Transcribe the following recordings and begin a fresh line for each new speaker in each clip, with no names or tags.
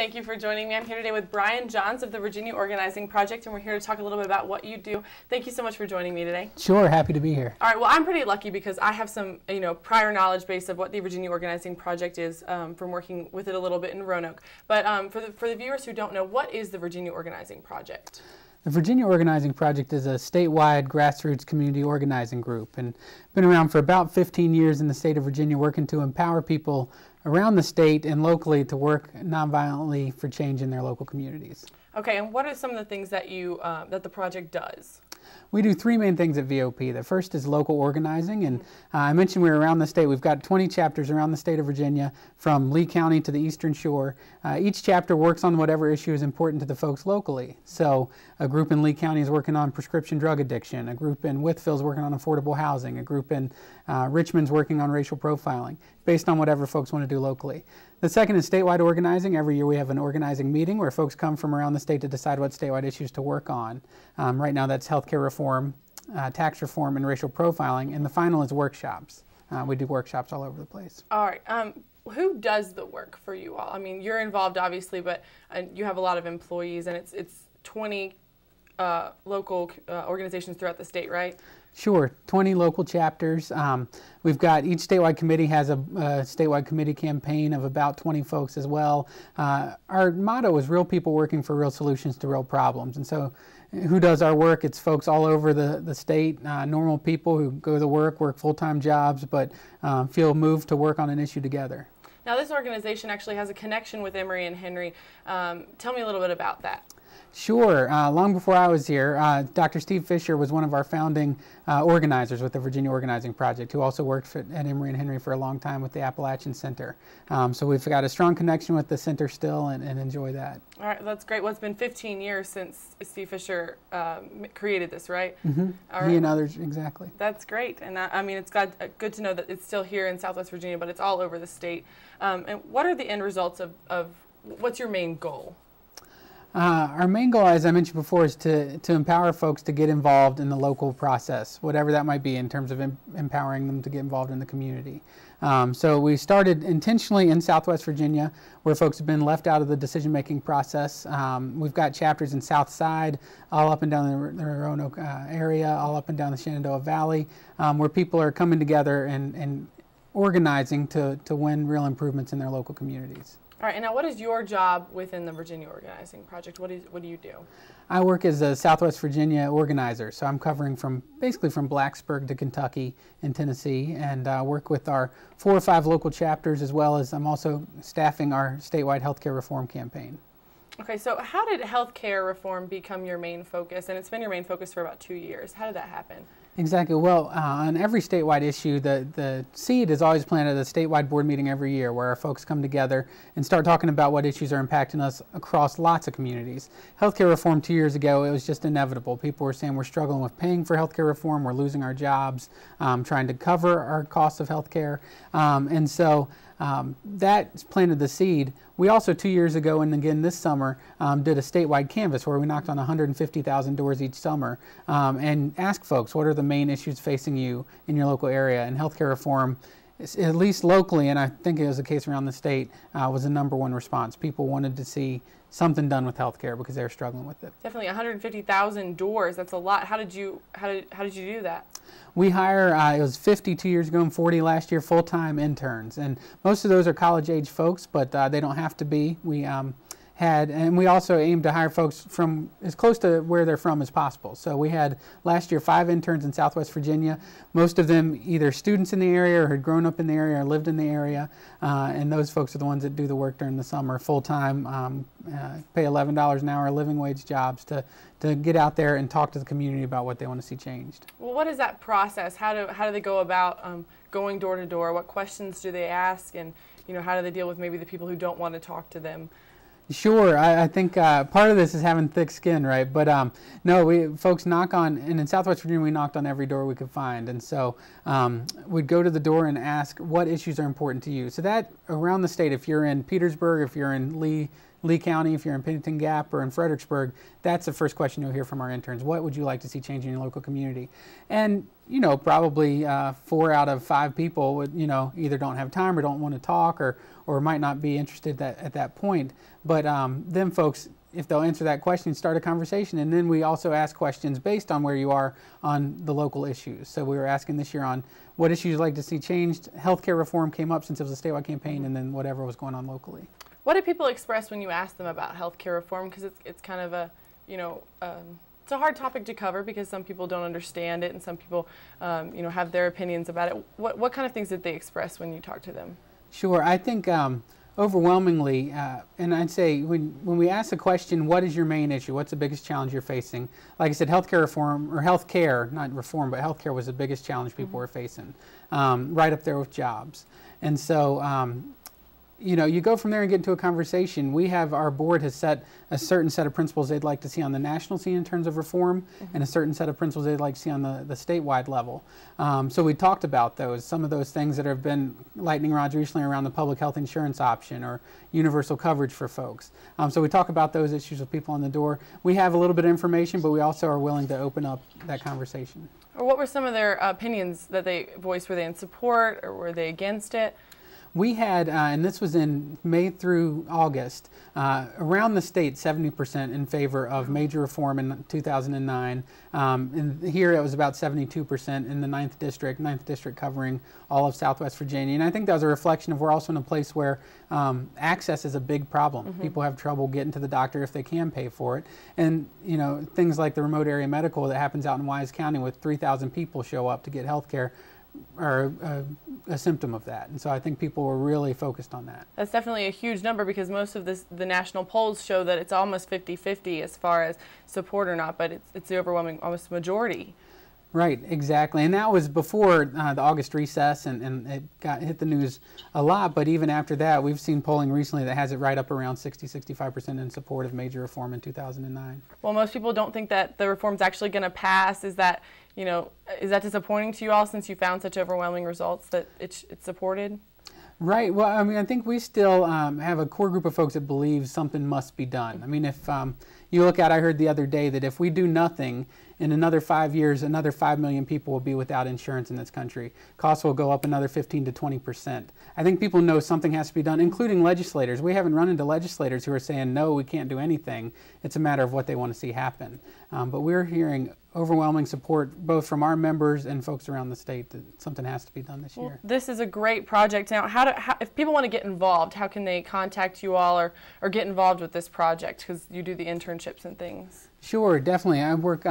Thank you for joining me. I'm here today with Brian Johns of the Virginia Organizing Project, and we're here to talk a little bit about what you do. Thank you so much for joining me today.
Sure, happy to be here.
All right, well, I'm pretty lucky because I have some, prior knowledge base of what the Virginia Organizing Project is from working with it a little bit in Roanoke. But for the viewers who don't know, what is the Virginia Organizing Project?
The Virginia Organizing Project is a statewide grassroots community organizing group and been around for about 15 years in the state of Virginia, working to empower people around the state and locally to work nonviolently for change in their local communities.
Okay, and what are some of the things that that the project does?
We do three main things at VOP. The first is local organizing, and I mentioned we're around the state. We've got 20 chapters around the state of Virginia, from Lee County to the Eastern Shore. Each chapter works on whatever issue is important to the folks locally. So a group in Lee County is working on prescription drug addiction, a group in Wytheville is working on affordable housing, a group in Richmond's working on racial profiling, based on whatever folks want to do locally. The second is statewide organizing. Every year we have an organizing meeting where folks come from around the state to decide what statewide issues to work on. Right now that's healthcare reform, tax reform, and racial profiling. And the final is workshops. We do workshops all over the place.
All right. Who does the work for you all? I mean, you're involved obviously, but you have a lot of employees, and it's 20 local organizations throughout the state, right?
Sure, 20 local chapters. We've got each statewide committee has a statewide committee campaign of about 20 folks as well. Our motto is real people working for real solutions to real problems. And so who does our work? It's folks all over the state, normal people who go to work full-time jobs, but feel moved to work on an issue together.
Now this organization actually has a connection with Emory and Henry. Tell me a little bit about that.
Sure. Long before I was here, Dr. Steve Fisher was one of our founding organizers with the Virginia Organizing Project, who also worked at Emory and Henry for a long time with the Appalachian Center. So we've got a strong connection with the center still and enjoy that.
All right, that's great. Well, it's been 15 years since Steve Fisher created this, right?
Mm-hmm.
Right.
He and others, exactly.
That's great. And I mean, it's good to know that it's still here in Southwest Virginia, but it's all over the state. And what are the end results of what's your main goal?
Our main goal, as I mentioned before, is to empower folks to get involved in the local process, whatever that might be in terms of empowering them to get involved in the community. So we started intentionally in Southwest Virginia, where folks have been left out of the decision-making process. We've got chapters in South Side, all up and down the Roanoke area, all up and down the Shenandoah Valley, where people are coming together and organizing to win real improvements in their local communities.
All right, and now what is your job within the Virginia Organizing Project? What do you do?
I work as a Southwest Virginia organizer, so I'm covering basically from Blacksburg to Kentucky and Tennessee, and work with our 4 or 5 local chapters, as well as I'm also staffing our statewide healthcare reform campaign.
Okay, so how did healthcare reform become your main focus? And it's been your main focus for about 2 years. How did that happen?
Exactly. Well, on every statewide issue, the seed is always planted at a statewide board meeting every year where our folks come together and start talking about what issues are impacting us across lots of communities. Healthcare reform 2 years ago, it was just inevitable. People were saying we're struggling with paying for healthcare reform, we're losing our jobs, trying to cover our costs of healthcare. And so that planted the seed. We also 2 years ago and again this summer did a statewide canvass where we knocked on 150,000 doors each summer and asked folks, what are the main issues facing you in your local area? And healthcare reform, at least locally, and I think it was the case around the state, was the #1 response. People wanted to see something done with healthcare because they were struggling with it.
Definitely 150,000 doors. That's a lot. How did you do that?
We hire, it was 50 2 years ago and 40 last year, full-time interns. And most of those are college-age folks, but they don't have to be. And we also aim to hire folks from as close to where they're from as possible. So we had last year 5 interns in Southwest Virginia, most of them either students in the area or had grown up in the area or lived in the area. And those folks are the ones that do the work during the summer full-time, pay $11 an hour, living wage jobs to get out there and talk to the community about what they want to see changed.
Well, what is that process? How do they go about going door to door? What questions do they ask? And how do they deal with maybe the people who don't want to talk to them?
Sure, I think part of this is having thick skin, right? But no, folks knock on, and in Southwest Virginia we knocked on every door we could find, and so we'd go to the door and ask what issues are important to you. So that around the state, if you're in Petersburg, if you're in Lee, Lee County, if you're in Pennington Gap or in Fredericksburg, that's the first question you'll hear from our interns. What would you like to see change in your local community? And, you know, probably 4 out of 5 people would, you know, either don't have time or don't want to talk or might not be interested at that point. But them folks, if they'll answer that question, start a conversation. And then we also ask questions based on where you are on the local issues. So we were asking this year on what issues you'd like to see changed. Healthcare reform came up since it was a statewide campaign, and then whatever was going on locally.
What do people express when you ask them about healthcare reform? Because it's kind of a, you know, it's a hard topic to cover because some people don't understand it and some people, you know, have their opinions about it. What kind of things did they express when you talk to them?
Sure. I think overwhelmingly, and I'd say when we ask the question, what is your main issue? What's the biggest challenge you're facing? Like I said, healthcare reform, or healthcare, not reform, but healthcare was the biggest challenge people were facing, right up there with jobs. And so, you know, you go from there and get into a conversation. Our board has set a certain set of principles they'd like to see on the national scene in terms of reform, and a certain set of principles they'd like to see on the statewide level. So we talked about those, some of those things that have been lightning rods recently around the public health insurance option or universal coverage for folks. So we talk about those issues with people on the door. We have a little bit of information, but we also are willing to open up that conversation.
Or what were some of their opinions that they voiced? Were they in support or were they against it?
We had, and this was in May through August, around the state 70% in favor of major reform in 2009. And here it was about 72% in the 9th district covering all of Southwest Virginia. And I think that was a reflection of we're also in a place where access is a big problem. People have trouble getting to the doctor if they can pay for it. And, you know, things like the remote area medical that happens out in Wise County with 3,000 people show up to get health care are a symptom of that. And so I think people were really focused on that.
That's definitely a huge number because most of the national polls show that it's almost 50-50 as far as support or not, but it's the overwhelming almost majority.
Right, exactly. And that was before the August recess, and it hit the news a lot. But even after that, we've seen polling recently that has it right up around 60-65% in support of major reform in 2009.
Well, most people don't think that the reform's actually going to pass. Is that, you know, is that disappointing to you all since you found such overwhelming results that it's supported? Right.
Well, I mean, I think we still have a core group of folks that believe something must be done. I mean, if you look at, I heard the other day that if we do nothing, in another 5 years, another 5 million people will be without insurance in this country. Costs will go up another 15 to 20%. I think people know something has to be done, including legislators. We haven't run into legislators who are saying, no, we can't do anything. It's a matter of what they want to see happen. But we're hearing overwhelming support both from our members and folks around the state that something has to be done this year.
This is a great project. Now, if people want to get involved, how can they contact you all or get involved with this project? Because you do the internships and things.
Sure, definitely. I work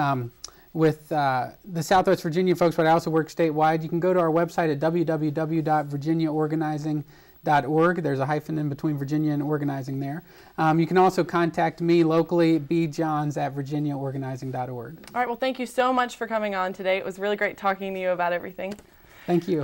with the Southwest Virginia folks, but I also work statewide. You can go to our website at www.virginiaorganizing.org. There's a hyphen in between Virginia and organizing there. You can also contact me locally, bjohns@virginiaorganizing.org.
All right, well, thank you so much for coming on today. It was really great talking to you about everything.
Thank you.